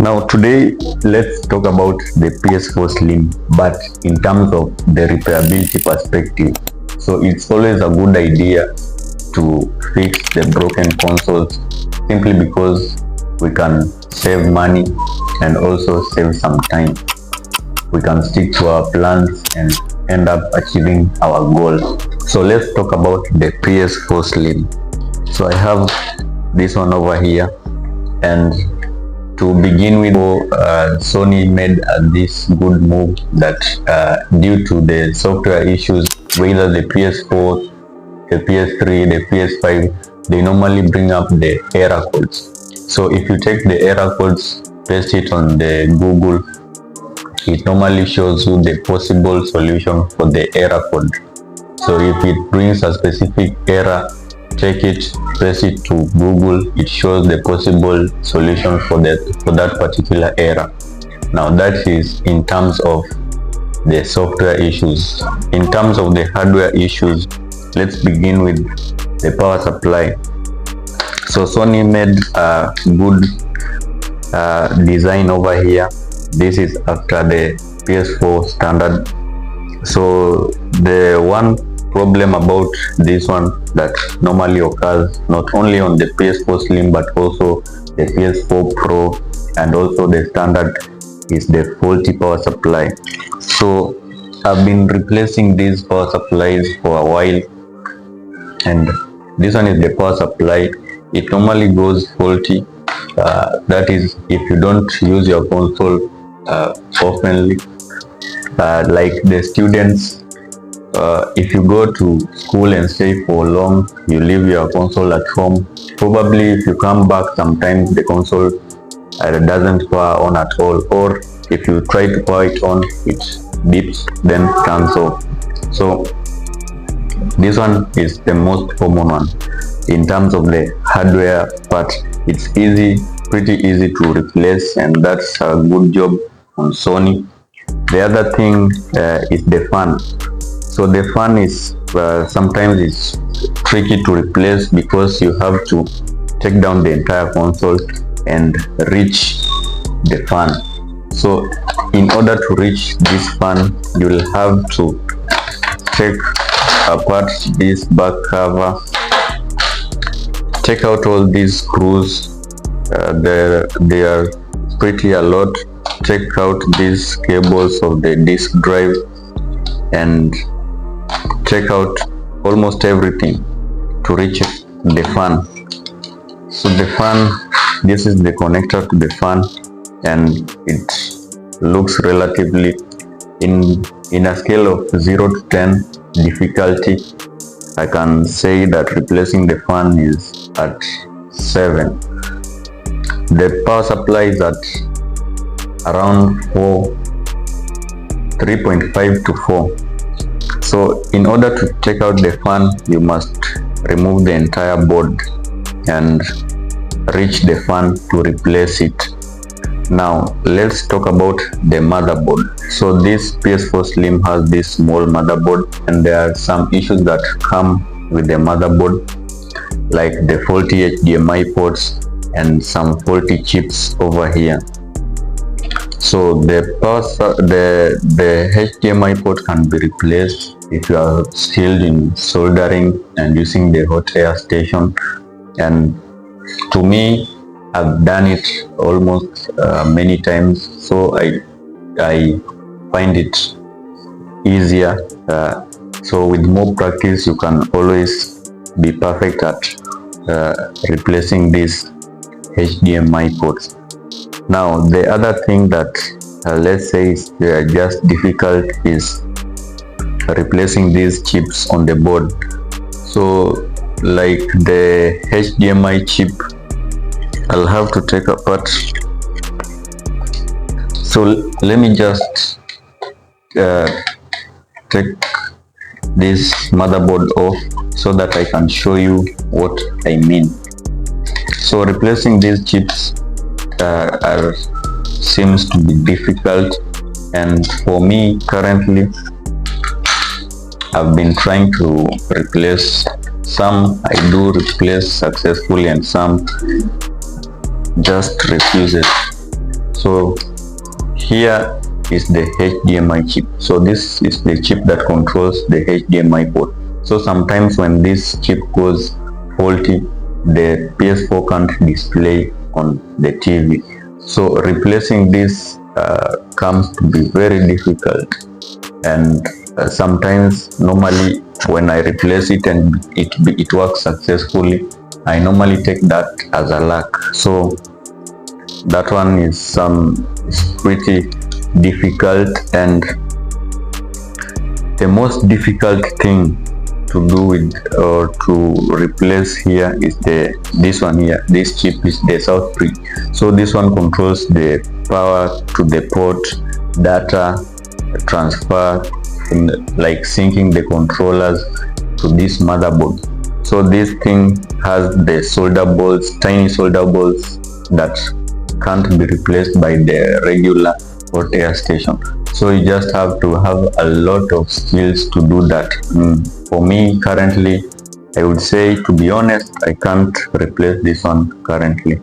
Now today let's talk about the PS4 Slim, but in terms of the repairability perspective. So it's always a good idea to fix the broken consoles simply because we can save money and also save some time. We can stick to our plans and end up achieving our goal. So let's talk about the PS4 Slim. So I have this one over here, and to begin with, Sony made this good move that due to the software issues, whether the PS4, the PS3, the PS5, they normally bring up the error codes. So if you take the error codes, paste it on the Google, it normally shows you the possible solution for the error code. So if it brings a specific error, take it, paste it to Google, it shows the possible solution for that particular error. Now that is in terms of the software issues. In terms of the hardware issues, let's begin with the power supply. So Sony made a good design over here. This is after the PS4 standard. So the one problem about this one that normally occurs not only on the PS4 Slim but also the PS4 Pro and also the standard is the faulty power supply. So I've been replacing these power supplies for a while, and this one is the power supply. It normally goes faulty. That is if you don't use your console oftenly, like the students. If you go to school and stay for long, you leave your console at home. Probably if you come back, sometimes the console doesn't power on at all, or if you try to power it on, it beeps, then turns off. So this one is the most common one. In terms of the hardware part, it's pretty easy to replace, and that's a good job on Sony. The other thing is the fan. So the fan is sometimes it's tricky to replace because you have to take down the entire console and reach the fan. So in order to reach this fan, you will have to take apart this back cover, take out all these screws. They are pretty a lot. Take out these cables of the disk drive and check out almost everything to reach the fan. So the fan, this is the connector to the fan, and it looks relatively in a scale of 0 to 10 difficulty. I can say that replacing the fan is at 7. The power supply is at around 3.5 to 4. So in order to take out the fan, you must remove the entire board and reach the fan to replace it. Now let's talk about the motherboard. So this PS4 Slim has this small motherboard, and there are some issues that come with the motherboard, like the faulty HDMI ports and some faulty chips over here. So the HDMI port can be replaced if you are skilled in soldering and using the hot air station. And to me, I've done it almost many times, so I find it easier. So with more practice, you can always be perfect at replacing these HDMI ports. Now the other thing that let's say is just difficult is replacing these chips on the board. So like the HDMI chip, I'll have to take apart. So let me just take this motherboard off so that I can show you what I mean. So replacing these chips seems to be difficult, and for me currently I've been trying to replace some. I do replace successfully and some just refuse it. So here is the HDMI chip. So this is the chip that controls the HDMI port. So sometimes when this chip goes faulty, the PS4 can't display on the TV. So replacing this comes to be very difficult, and sometimes normally when I replace it and it works successfully, I normally take that as a luck. So that one is pretty difficult, and the most difficult thing to do with or to replace here is this one here. This chip is the South bridge. So this one controls the power to the port, data transfer, like syncing the controllers to this motherboard. So this thing has the solder balls, tiny solder balls that can't be replaced by the regular hot air station. So you just have to have a lot of skills to do that. For me currently, I would say, to be honest, I can't replace this one currently.